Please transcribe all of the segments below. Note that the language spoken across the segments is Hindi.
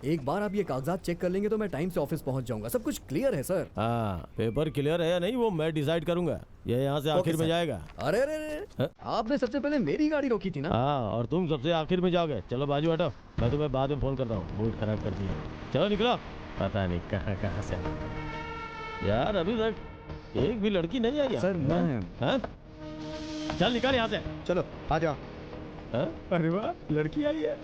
एक बार आप ये कागजात चेक कर लेंगे तो मैं टाइम से ऑफिस पहुंच जाऊंगा। सब कुछ क्लियर है सर। हाँ, पेपर क्लियर है या नहीं वो मैं डिसाइड करूंगा। ये यहाँ से आखिर में जाएगा। अरे अरे अरे, आपने सबसे पहले मेरी गाड़ी रोकी थी ना। हाँ, और तुम सबसे आखिर में जाओगे। चलो बाजू हटो, मैं तुम्हें बाद में फोन करता हूँ। मूड खराब कर दिया। चलो निकलो। पता नहीं कहाँ कहाँ से यार, अभी तक एक भी लड़की नहीं आई सर मैं हाँ? चल निकल यहाँ से। चलो आ जाओ। अरे वाह, लड़की आई है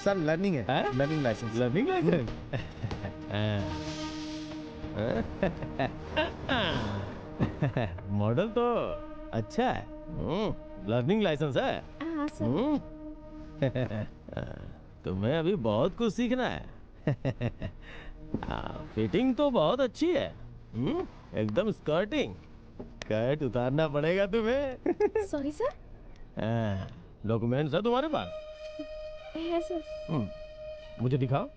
सर लर्निंग है, learning licence. Learning licence. Model तो अच्छा है। लर्निंग लाइसेंस है। हाँ सर। तुम्हें अभी बहुत कुछ सीखना है। फिटिंग तो बहुत अच्छी है। एकदम स्कर्टिंग। स्कर्ट उतारना पड़ेगा तुम्हें। Sorry sir. डॉक्यूमेंट्स है तुम्हारे पास? है सर। मुझे दिखाओ।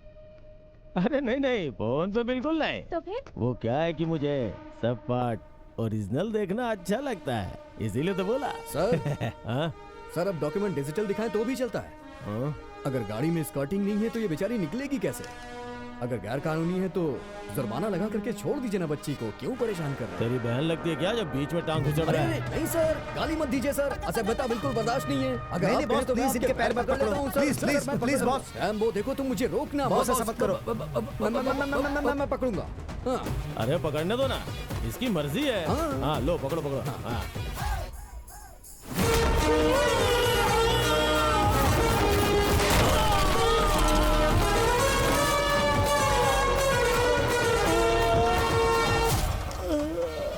अरे नहीं नहीं, फोन पे बिल्कुल नहीं। तो फिर वो क्या है कि मुझे सब पार्ट ओरिजिनल देखना अच्छा लगता है, इसीलिए तो बोला। सर हाँ? सर अब डॉक्यूमेंट डिजिटल दिखाएं तो भी चलता है। हाँ? अगर गाड़ी में स्कर्टिंग नहीं है तो ये बेचारी निकलेगी कैसे? अगर गैर कानूनी है तो जुर्माना लगा करके छोड़ दीजिए ना बच्ची को, क्यों परेशान कर रहे हैं? तेरी बहन लगती है क्या जब बीच में टांग घुसड़ रहा है? नहीं सर, गाली मत दीजिए सर, असभ्यता बिल्कुल बर्दाश्त नहीं है। अगर नहीं, आप बॉस, कहें तो मैं प्लीज आपके इनके पैर पकड़ लेता हूं, सर। प्लीज, सर, प्लीज, मैं प्लीज, पकड़- बॉस। रैम्बो देखो तुम मुझे रोकना। बॉस, ऐसा मत करो। मैं पकड़ूंगा। हाँ। अरे पकड़ने दो ना, इसकी मर्जी है। हाँ लो पकड़ो पकड़ो। हाँ।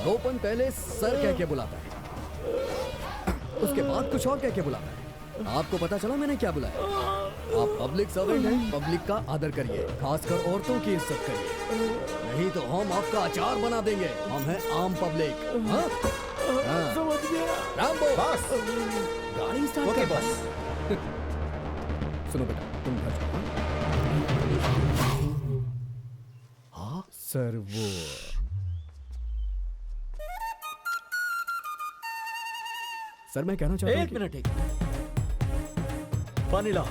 दो पन पहले सर कह के बुलाता है, उसके बाद कुछ और कह के बुलाता है। आपको पता चला मैंने क्या बुलाया? आप पब्लिक सर्वेंट हैं, पब्लिक का आदर करिए, खासकर औरतों की इज्जत करिए, नहीं तो हम आपका अचार बना देंगे। हम हैं आम पब्लिक। हाँ? हाँ। समझ गया। Rambo boss. गाड़ी स्टार्ट ओके कर। बॉस। सुनो बेटा, तुम घर जाओ। हाँ सर, वो सर मैं कहना चाहता हूँ एक मिनट, एक पानी लाओ।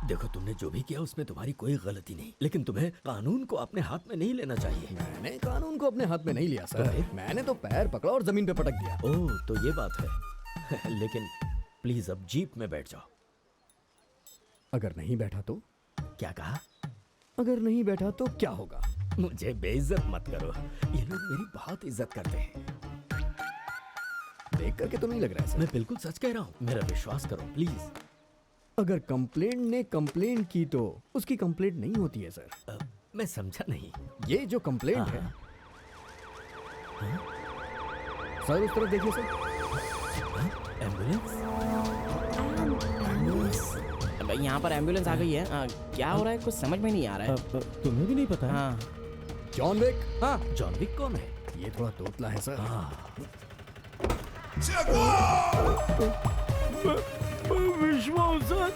देखो, तुमने जो भी किया उसमें तुम्हारी कोई गलती नहीं, लेकिन तुम्हें कानून को अपने हाथ में नहीं लेना चाहिए। मैंने कानून को अपने हाथ में नहीं लिया सर, मैंने तो पैर पकड़ा और जमीन पे पटक दिया। ओह, तो ये बात है। लेकिन प्लीज अब जीप में बैठ जाओ। अगर नहीं बैठा तो? क्या कहा? अगर नहीं बैठा तो क्या होगा? मुझे बेइज्जत मत करो, ये लोग मेरी बहुत इज्जत करते हैं। देख करके तो नहीं लग रहा है सर। मैं बिल्कुल सच कह रहा हूँ, मेरा विश्वास करो प्लीज। अगर कंप्लेंट ने कंप्लेंट की तो उसकी कंप्लेंट नहीं होती है सर। मैं समझा नहीं। ये जो कंप्लेंट है, सर उस तरफ देखिए सर। एम्बुलेंस? यहाँ पर एम्बुलेंस आ गई है। क्या हो रहा है कुछ समझ में नहीं आ रहा है। तुम्हें भी नहीं पता? हाँ। John Wick. हाँ, जॉन विक कौन है? ये थोड़ा तोतला है सर। विश्वास सर।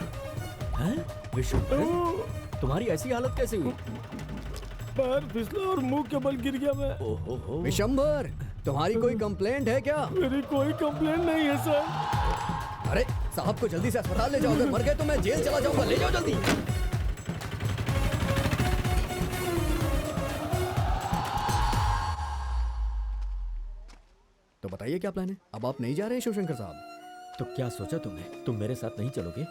हैं? विश्वंभर? तुम्हारी ऐसी हालत कैसे हुई? पैर फिसला और मुंह के बल गिर गया मैं। ओहो। विशंबर, तुम्हारी कोई कंप्लेंट है क्या? मेरी कोई कंप्लेंट नहीं है सर। अरे साहब को जल्दी से अस्पताल ले जाओ, अगर मर गए तो मैं जेल चला जाऊंगा। ले जाओ जल्दी। तो बताइए क्या प्लान है? अब आप नहीं जा रहे हैं शिवशंकर साहब? तो क्या सोचा तुमने? तुम मेरे साथ नहीं चलोगे?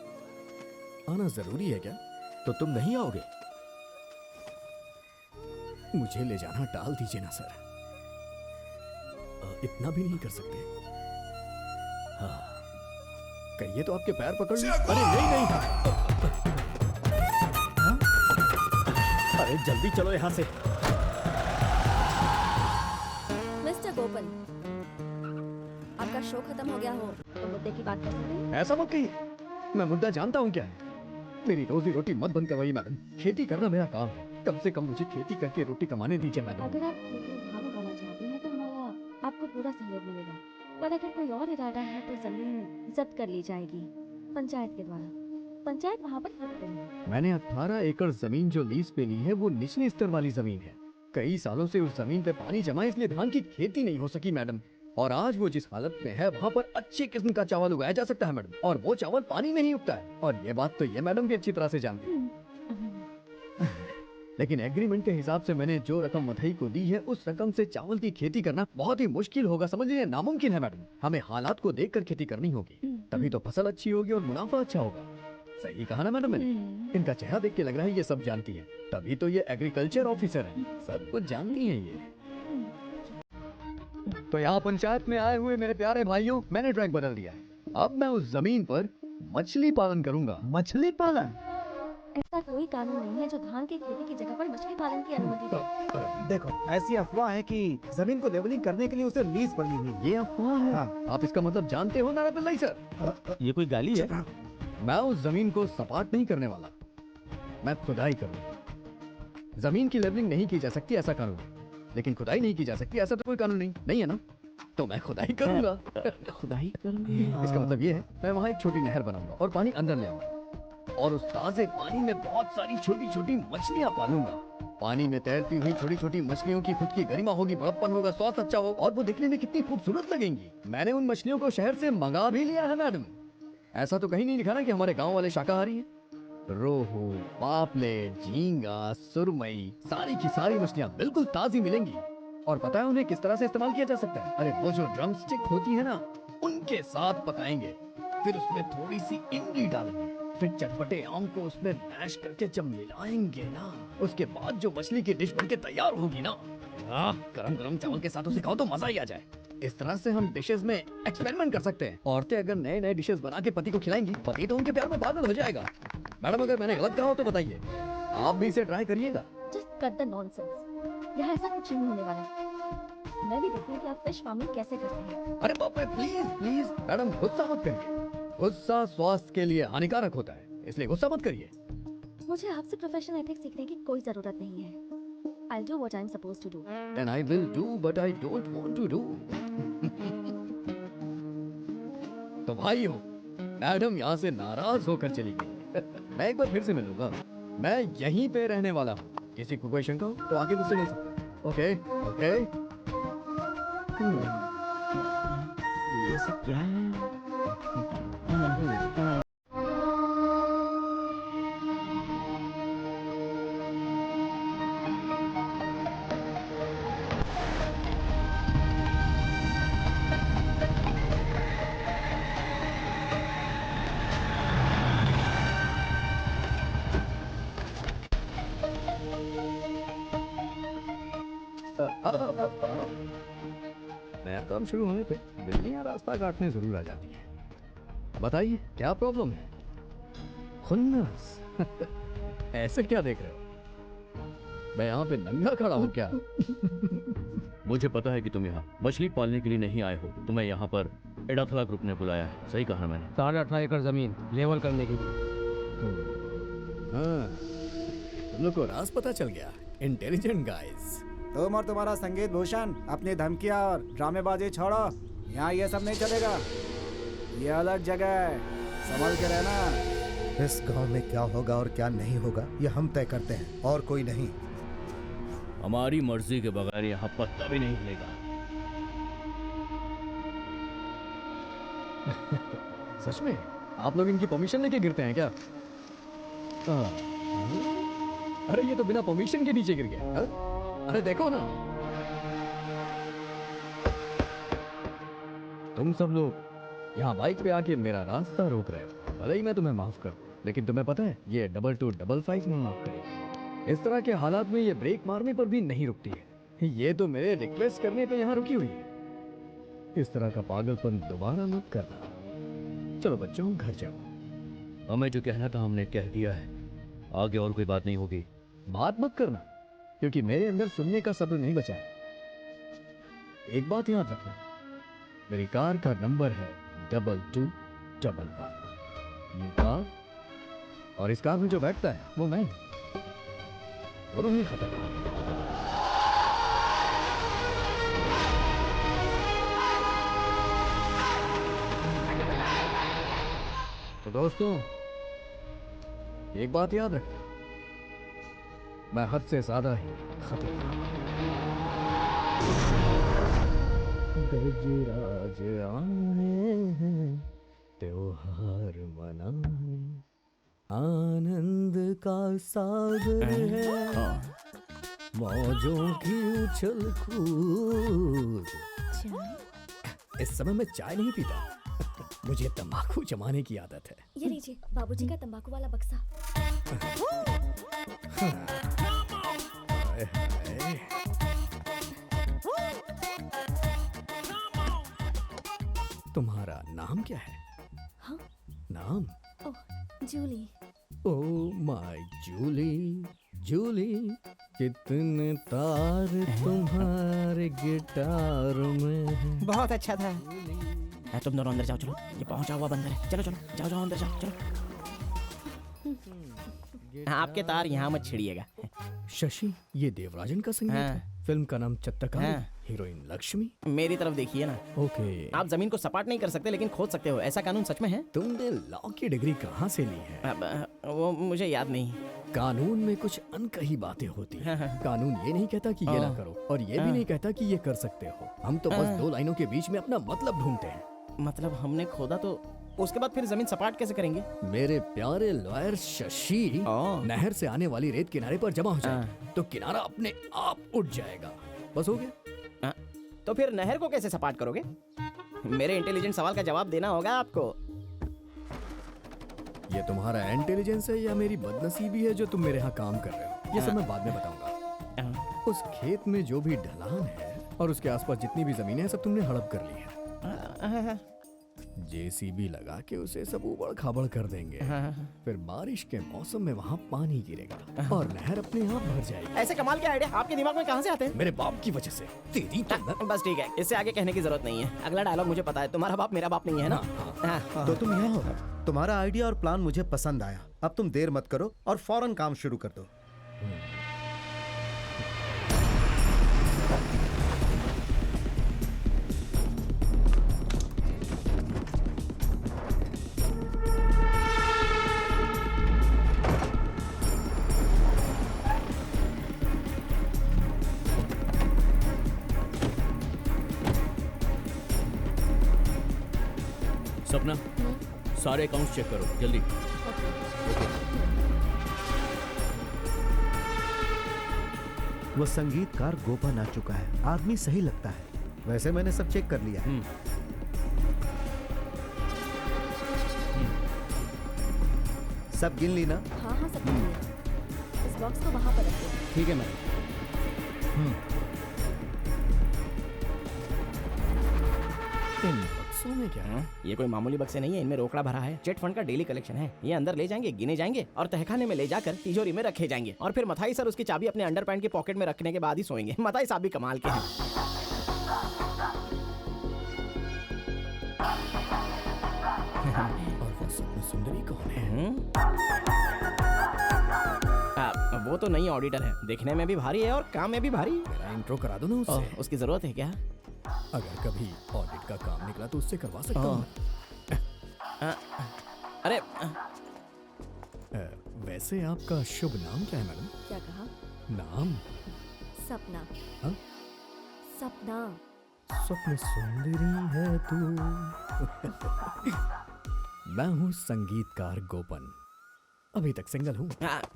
आना जरूरी है क्या? तो तुम नहीं आओगे? मुझे ले जाना टाल दीजिए ना सर, इतना भी नहीं कर सकते। हाँ। कहिए तो आपके पैर पकड़ लूं। अरे नहीं नहीं। अरे जल्दी चलो यहाँ से। मिस्टर गोपल, आपका शो खत्म हो गया हो तो मुद्दे की बात कर सकते हैं? ऐसा मत कहिए, मैं मुद्दा जानता हूँ क्या है। मेरी रोजी रोटी मत बंद करवाइए मैडम, खेती करना मेरा काम है। कम से कम मुझे खेती करके रोटी कमाने दीजिए मैडम। अगर आप भाव करना चाहते हैं तो हमारा आपको पूरा सहयोग मिलेगा, पर अगर कोई और इरादा है तो जमीन जब्त कर ली जाएगी पंचायत के द्वारा। पंचायत वहाँ पर हक देगी। मैंने 18 एकड़ जमीन जो लीज पे ली है वो निचले स्तर वाली जमीन है, कई सालों से उस जमीन पे पानी जमा है, इसलिए धान की खेती नहीं हो सकी मैडम। और आज वो जिस हालत में है वहाँ पर अच्छी किस्म का चावल उगाया जा सकता है मैडम, और वो चावल पानी में ही उगता है। और ये बात तो ये मैडम भी अच्छी तरह से जानती है। लेकिन एग्रीमेंट के हिसाब से मैंने जो रकम मथई को दी है, उस रकम से चावल की खेती करना बहुत ही मुश्किल होगा, समझ लीजिए नामुमकिन है मैडम। हमें हालात को देखकर खेती करनी होगी, तभी तो फसल अच्छी होगी और मुनाफा अच्छा होगा। सही कहा ना मैडम मैंने? इनका चेहरा देख के लग रहा है ये सब जानती है, तभी तो ये एग्रीकल्चर ऑफिसर है, सब कुछ जानती है ये। तो यहाँ पंचायत में आए हुए मेरे प्यारे भाइयों, मैंने ट्रैक बदल दिया है। अब मैं उस जमीन पर मछली पालन करूंगा। मछली पालन? ऐसा कोई कानून नहीं है जो धान की खेती की जगह पर मछली पालन की अनुमति दे। देखो, ऐसी अफवाह है कि जमीन को लेवलिंग करने के लिए उसे लीज पर ली हुई। ये अफवाह है? हाँ। आप इसका मतलब जानते हो नारायण सर? ये कोई गाली है? मैं उस जमीन को सपाट नहीं करने वाला, मैं खुदाई करूंगा। जमीन की लेवलिंग नहीं की जा सकती ऐसा कानून है, लेकिन खुदाई नहीं की जा सकती ऐसा तो कोई कानून नहीं है ना? तो मैं खुदाई करूंगा। खुदाई करूंगी? इसका मतलब ये है मैं वहाँ एक छोटी नहर बनाऊंगा और पानी अंदर ले आऊंगा, और उस ताजे पानी में बहुत सारी छोटी छोटी मछलियां पालूंगा। पानी में तैरती हुई छोटी छोटी मछलियों की खुद की गरिमा होगी, बड़प्पन होगा, स्वाद अच्छा होगा, और वो दिखने में कितनी खूबसूरत लगेंगी। मैंने उन मछलियों को शहर से मंगा भी लिया है मैडम। ऐसा तो कहीं नहीं लिखा ना कि हमारे गांव वाले शाकाहारी हैं। रोहू, पापलेट, झींगा, सुरमई, सारी की सारी मछलियां बिल्कुल ताजी मिलेंगी। और पता है उन्हें किस तरह से इस्तेमाल किया जा सकता है? अरे वो जो ड्रम स्टिक होती है ना, उनके साथ पकाएंगे, फिर उसमें थोड़ी सी इमली डालेंगे, फिर चटपटे आम को उसमें मैश करके जब मिलाएंगे ना, उसके बाद जो मछली की डिश बनके तैयार होगी ना, गरम गरम चावल के साथ उसे खाओ तो मजा ही आ जाए। इस तरह से हम डिशेस में एक्सपेरिमेंट कर सकते हैं। औरतें अगर नए नए डिशेस बना के पति को खिलाएंगी, पति तो उनके प्यार में पागल हो जाएगा। मैडम अगर मैंने गलत कहा हो तो बताइए, आप भी इसे ट्राई करिएगा। Just cut the nonsense. यहाँ ऐसा कुछ नहीं होने वाला। मैं भी देखती हूँ कि आप फिश फार्मिंग कैसे करते हैं। अरे बाप रे, प्लीज प्लीज मैडम गुस्सा मत करिए, गुस्सा स्वास्थ्य के लिए हानिकारक होता है, इसलिए गुस्सा मत करिए। मुझे आपसे प्रोफेशनल एथिक्स सीखने की कोई जरूरत नहीं है। I'll do what I'm supposed to do. Then I will do but I don't want to do. तो भाइयों, मैडम यहाँ से नाराज होकर चली गई। मैं एक बार फिर से मिलूंगा, मैं यहीं पे रहने वाला हूँ। किसी को कोई शंका हो तो आगे मुझसे मिल सकते हैं। Okay okay. ये सब क्या है? नया काम शुरू होने पे बिल्लियाँ रास्ता काटने जरूर आ जाती हैं। बताइए क्या प्रॉब्लम है? खुन्नस। ऐसे क्या देख रहे हो? मैं यहाँ पे नंगा खड़ा हूँ क्या? मुझे पता है कि तुम यहाँ मछली पालने के लिए नहीं आए हो, तुम्हें यहाँ पर एडाथला ग्रुप ने बुलाया है। सही कहा मैंने? 18.5 एकड़ जमीन लेवल करने की। हाँ, तुम लोग को राज पता चल गया। Intelligent guys. तुम और तुम्हारा संगीत भूषण अपनी धमकियां और ड्रामेबाजी छोड़ो। यहाँ ये सब नहीं चलेगा, ये अलग जगह है, संभल के रहना। इस गांव में क्या होगा और क्या नहीं होगा ये हम तय करते हैं, और कोई नहीं। हमारी मर्जी के बगैर यहाँ पत्ता भी नहीं हिलेगा। सच में आप लोग इनकी परमिशन लेके गिरते हैं क्या? अरे ये तो बिना परमिशन के नीचे गिर गया। अरे देखो ना, तुम सब लोग यहाँ बाइक पे आके मेरा रास्ता रोक रहे हो। भले ही मैं तुम्हें माफ कर, लेकिन तुम्हें पता है ये 2255 में माफ करेगी। इस तरह के हालात में ये ब्रेक मारने पर भी नहीं रुकती है। ये तो मेरे रिक्वेस्ट करने पे यहाँ रुकी हुई है। इस तरह का पागलपन दोबारा मत करना। चलो बच्चों घर जाओ। हमें जो कहना था हमने कह दिया है, आगे और कोई बात नहीं होगी। बात मत करना, क्योंकि मेरे अंदर सुनने का सब्र नहीं बचा है। एक बात याद रखना, मेरी कार का नंबर है 2255। ये कार और इस कार में जो बैठता है वो मैं, दोनों ही खतरनाक। तो दोस्तों एक बात याद रखना, मैं हद से ज्यादा ही खतरनाक। गजराज आए हैं त्योहार मनाने, आनंद का सागर है, मौजों की उछल कूद। इस समय मैं चाय नहीं पीता, मुझे तंबाकू जमाने की आदत है। ये लीजिए बाबूजी का तंबाकू वाला बक्सा। हाय हाय। तुम्हारा नाम क्या है? हाँ? नाम? ओह, जूली। ओ माय जूली, जूली, कितने तार तुम्हारे गिटार में हैं। बहुत अच्छा था। तुम दोनों अंदर जाओ, चलो। ये पहुंचा हुआ बंदर है। चलो चलो, जाओ जाओ अंदर जाओ, चलो। आपके तार यहाँ मत छिड़िएगा। शशि, ये देवराजन का संगीत हाँ। है। फिल्म का नाम चत्तका, हाँ। हीरोइन लक्ष्मी। मेरी तरफ देखिए ना। ओके। आप जमीन को सपाट नहीं कर सकते लेकिन खोद सकते हो, ऐसा कानून सच में है? तुमने लॉ की डिग्री कहाँ से ली है? वो मुझे याद नहीं। कानून में कुछ अनकही बातें होती हैं। कानून ये नहीं कहता कि ये ना करो, और ये भी नहीं कहता कि ये कर सकते हो। हम तो बस दो लाइनों के बीच में अपना मतलब ढूंढते हैं। मतलब हमने खोदा तो उसके बाद फिर जमीन सपाट कैसे करेंगे? मेरे प्यारे लॉयर शशि, नहर से आने वाली रेत किनारे पर जमा हो जाए तो किनारा अपने आप उठ जाएगा। बस हो गया। तो फिर नहर को कैसे सपाट करोगे? मेरे इंटेलिजेंट सवाल का जवाब देना होगा आपको। ये तुम्हारा इंटेलिजेंस है या मेरी बदनसीबी है जो तुम मेरे यहाँ काम कर रहे हो? ये सब मैं बाद में बताऊंगा। उस खेत में जो भी ढलान है और उसके आसपास जितनी भी जमीनें हैं सब तुमने हड़प कर ली है। जेसीबी लगा के उसे सब उबड़ खाबड़ कर देंगे। फिर बारिश के मौसम में वहाँ पानी गिरेगा और नहर अपने आप भर जाएगी। ऐसे कमाल के आइडिया आपके दिमाग में कहाँ से आते हैं? मेरे बाप की वजह से। तेरी तो बस ठीक है, इससे आगे कहने की जरूरत नहीं है। अगला डायलॉग मुझे पता है, तुम्हारा बाप मेरा बाप नहीं है ना? हाँ। तो तुम यहाँ हो। तुम्हारा आइडिया और प्लान मुझे पसंद आया। अब तुम देर मत करो और फौरन काम शुरू कर दो। सपना, सारे अकाउंट्स चेक करो जल्दी। वो संगीतकार गोपन आ चुका है। आदमी सही लगता है। वैसे मैंने सब चेक कर लिया है। सब गिन ली ना? हाँ हाँ सब ठीक है। इस बॉक्स को वहाँ पर रखो। ठीक है मैडम। इन बक्सों में क्या है? ये कोई मामूली बक्से नहीं है, इनमें रोकड़ा भरा है। चिट फंड का डेली कलेक्शन है। ये अंदर ले जाएंगे, गिने जाएंगे और तहखाने में ले जाकर तिजोरी में रखे जाएंगे। और फिर मथाई सर उसकी चाबी अपने अंडरपैंट के पॉकेट में रखने के बाद ही सोएंगे। मथाई साहब भी कमाल के हैं। और वो सपना सुंदरी कौन है? वो तो नई ऑडिटर है, देखने में भी भारी है और काम में भी भारी। मेरा इंट्रो करा दो ना उससे। उसकी जरूरत है क्या? अगर कभी ऑडिट का काम निकला तो उससे करवा सकता हूँ। अरे वैसे आपका शुभ नाम क्या है मैडम? क्या कहा? नाम? सपना। हाँ? सपना। स्वप्न सुंदरी है तू। मैं हूँ संगीतकार गोपन, अभी तक सिंगल हूँ।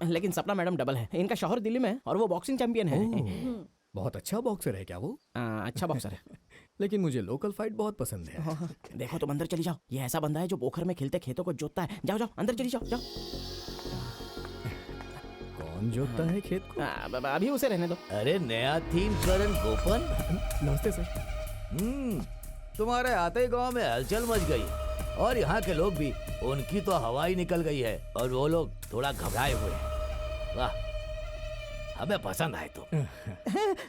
लेकिन सपना मैडम डबल है। इनका शौहर दिल्ली में है और वो बॉक्सिंग चैंपियन है। बहुत अच्छा बॉक्सर है क्या वो? अच्छा बॉक्सर है। लेकिन मुझे लोकल फाइट बहुत पसंद है। देखो तुम अंदर चली जाओ। ये ऐसा बंदा है जो पोखर में खिलते खेतों को जोतता है। जाओ जाओ अंदर चली जाओ, जाओ। कौन जोतता है खेत को? अभी उसे रहने दो। अरे नया थीम करण गोपन। नमस्ते सर। तुम्हारे आते ही गांव में हलचल मच गई और यहाँ के लोग भी, उनकी तो हवा ही निकल गई है और वो लोग थोड़ा घबराए हुए हैं। वाह, हमें पसंद आए तो।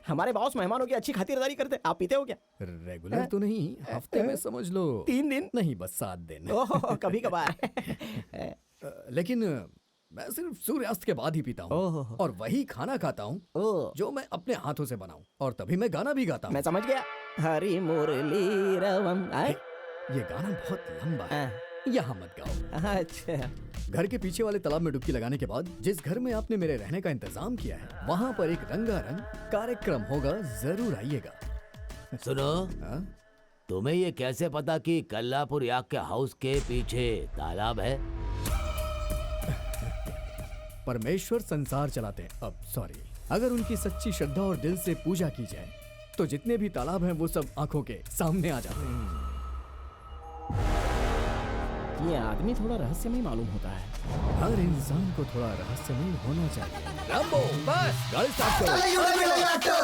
हमारे बॉस मेहमानों की अच्छी खातिरदारी करते। आप पीते हो क्या? रेगुलर तो नहीं, हफ्ते में समझ लो 3 दिन। नहीं बस 7 दिन। कभी कभार। लेकिन मैं सिर्फ सूर्यास्त के बाद ही पीता हूँ और वही खाना खाता हूँ जो मैं अपने हाथों से बनाऊं, और तभी मैं गाना भी गाता हूँ। मैं समझ गया। हरी मुरली रवम। ये गाना बहुत लंबा है, यहाँ मत गाओ। अच्छा, घर के पीछे वाले तालाब में डुबकी लगाने के बाद जिस घर में आपने मेरे रहने का इंतजाम किया है, वहाँ पर एक रंगारंग कार्यक्रम होगा, जरूर आइएगा। सुनो, हाँ? तुम्हें ये कैसे पता कि कल्लापुर याक के हाउस के पीछे तालाब है? परमेश्वर संसार चलाते हैं। अब सॉरी, अगर उनकी सच्ची श्रद्धा और दिल से पूजा की जाए तो जितने भी तालाब हैं वो सब आंखों के सामने आ जाते हैं। ये आदमी थोड़ा रहस्यमय मालूम होता है। हर इंसान को थोड़ा रहस्यमय होना चाहिए। रैम्बो, बस गाड़ी स्टार्ट करो।